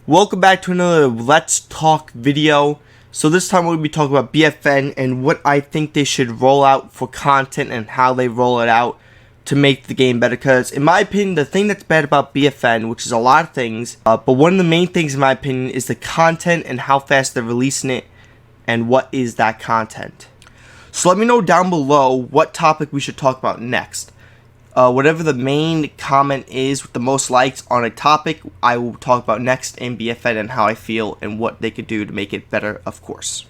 Welcome back to another Let's Talk video. So this time we're going to be talking about BFN and what I think they should roll out for content and how they roll it out to make the game better. Because in my opinion, the thing that's bad about BFN, which is a lot of things, but one of the main things in my opinion is the content and how fast they're releasing it and what is that content. So let me know down below what topic we should talk about next. Whatever the main comment is with the most likes on a topic, I will talk about next in BFN and how I feel and what they could do to make it better, of course.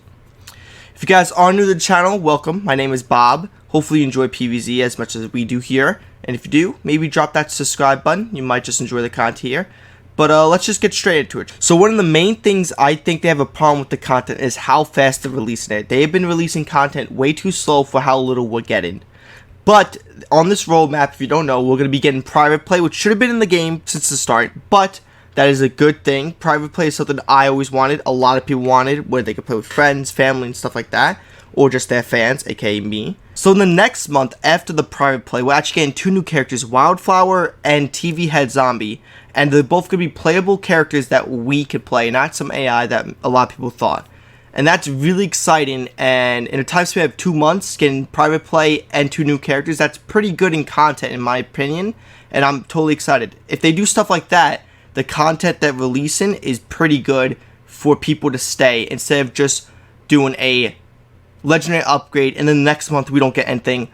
If you guys are new to the channel, welcome. My name is Bob. Hopefully you enjoy PvZ as much as we do here. And if you do, maybe drop that subscribe button. You might just enjoy the content here. But let's just get straight into it. So one of the main things I think they have a problem with the content is how fast they're releasing it. They have been releasing content way too slow for how little we're getting. But on this roadmap, if you don't know, we're going to be getting private play, which should have been in the game since the start. But that is a good thing. Private play is something I always wanted. A lot of people wanted, where they could play with friends, family, and stuff like that. Or just their fans, aka me. So in the next month, after the private play, we're actually getting two new characters, Wildflower and TV Head Zombie. And they're both going to be playable characters that we could play, not some AI that a lot of people thought. And that's really exciting, and in a time span of 2 months, getting private play and two new characters, that's pretty good in content in my opinion, and I'm totally excited. If they do stuff like that, the content they're releasing is pretty good for people to stay, instead of just doing a legendary upgrade, and then the next month we don't get anything.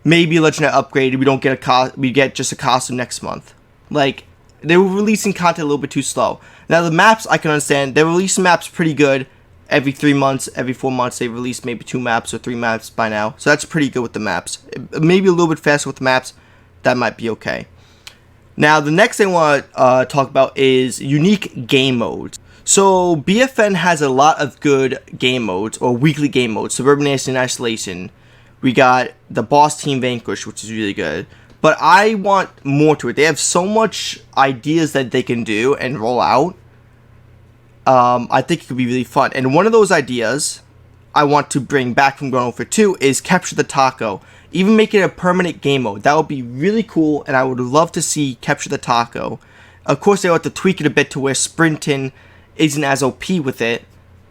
Maybe a legendary upgrade, we don't get we get just a costume next month. Like, they were releasing content a little bit too slow. Now the maps, I can understand, they're releasing maps pretty good. Every 3 months, every 4 months, they release maybe 2 maps or 3 maps by now. So that's pretty good with the maps. Maybe a little bit faster with the maps. That might be okay. Now, the next thing I want to talk about is unique game modes. So, BFN has a lot of good game modes, or weekly game modes. Suburban Nation Isolation. We got the Boss Team Vanquish, which is really good. But I want more to it. They have so much ideas that they can do and roll out. I think it could be really fun. And one of those ideas I want to bring back from Grown Over 2 is Capture the Taco. Even make it a permanent game mode. That would be really cool, and I would love to see Capture the Taco. Of course, they'll have to tweak it a bit to where sprinting isn't as OP with it.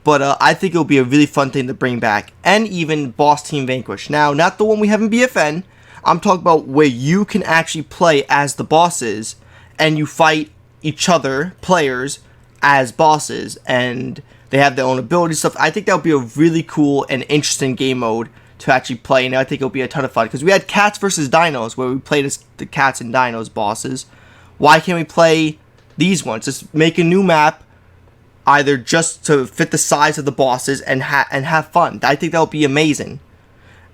But I think it'll be a really fun thing to bring back. And even Boss Team Vanquish. Now, not the one we have in BFN. I'm talking about where you can actually play as the bosses, and you fight each other, players, as bosses, and they have their own ability stuff. I think that would be a really cool and interesting game mode to actually play, and I think it'll be a ton of fun, because we had Cats versus Dinos, where we played as the Cats and Dinos bosses. Why can't we play these ones? Just make a new map, either just to fit the size of the bosses and have fun. I think that would be amazing.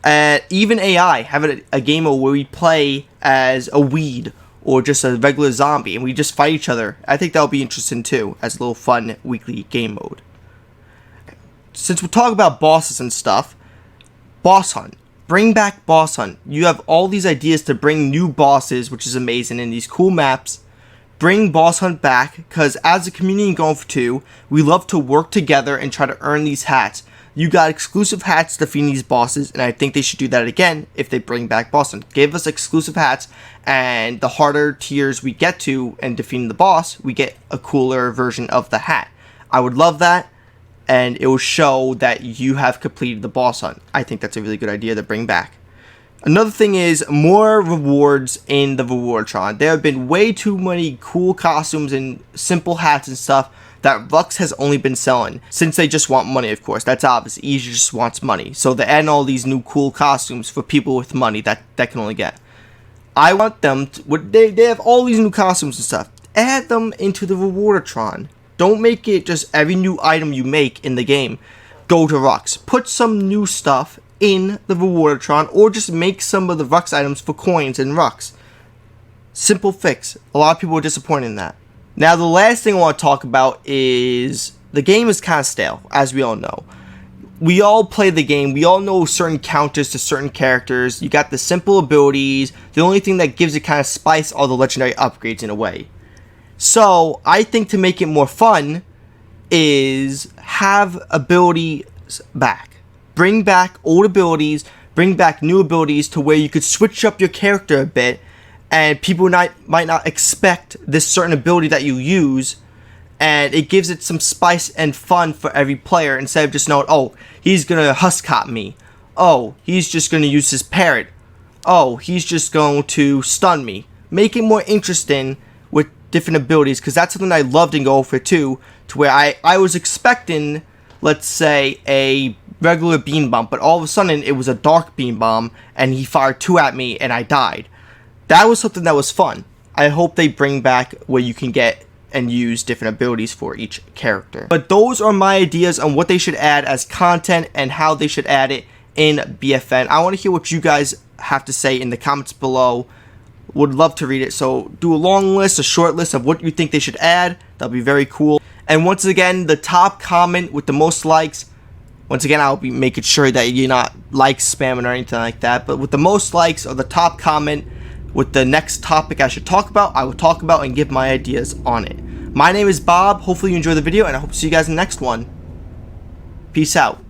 And even AI, have a game mode where we play as a weed, or just a regular zombie, and we just fight each other. I think that'll be interesting too, as a little fun weekly game mode. Since we're talking about bosses and stuff, Boss Hunt. Bring back Boss Hunt. You have all these ideas to bring new bosses, which is amazing, in these cool maps. Bring Boss Hunt back, because as a community in Grown For 2, we love to work together and try to earn these hats. You got exclusive hats defeating these bosses, and I think they should do that again if they bring back Boss Hunt. Give us exclusive hats, and the harder tiers we get to and defeating the boss, we get a cooler version of the hat. I would love that, and it will show that you have completed the boss hunt. I think that's a really good idea to bring back. Another thing is more rewards in the Rewardtron. There have been way too many cool costumes and simple hats and stuff that Rux has only been selling, since they just want money, of course. That's obvious. EG just wants money. So they're adding all these new cool costumes for people with money that can only get. I want them to, they have all these new costumes and stuff. Add them into the Rewardtron. Don't make it just every new item you make in the game go to Rux. Put some new stuff in the Rewardtron, or just make some of the Rux items for coins in Rux. Simple fix. A lot of people are disappointed in that. Now, the last thing I want to talk about is the game is kind of stale, as we all know. We all play the game. We all know certain counters to certain characters. You got the simple abilities. The only thing that gives it kind of spice are the legendary upgrades in a way. So, I think to make it more fun is have abilities back. Bring back old abilities. Bring back new abilities to where you could switch up your character a bit. And people might not expect this certain ability that you use, and it gives it some spice and fun for every player instead of just knowing, oh, he's gonna husk hop me, oh, he's just gonna use his parrot, oh, he's just going to stun me. Make it more interesting with different abilities, because that's something I loved in Go for 2, to where I was expecting, let's say, a regular beam bomb, but all of a sudden it was a dark beam bomb and he fired 2 at me and I died. That was something that was fun. I hope they bring back where you can get and use different abilities for each character. But those are my ideas on what they should add as content and how they should add it in BFN. I want to hear what you guys have to say in the comments below. Would love to read it. So do a long list, a short list of what you think they should add. That'll be very cool. And once again, the top comment with the most likes, once again, I'll be making sure that you're not like spamming or anything like that, but with the most likes or the top comment with the next topic I should talk about, I will talk about and give my ideas on it. My name is Bob. Hopefully you enjoyed the video, and I hope to see you guys in the next one. Peace out.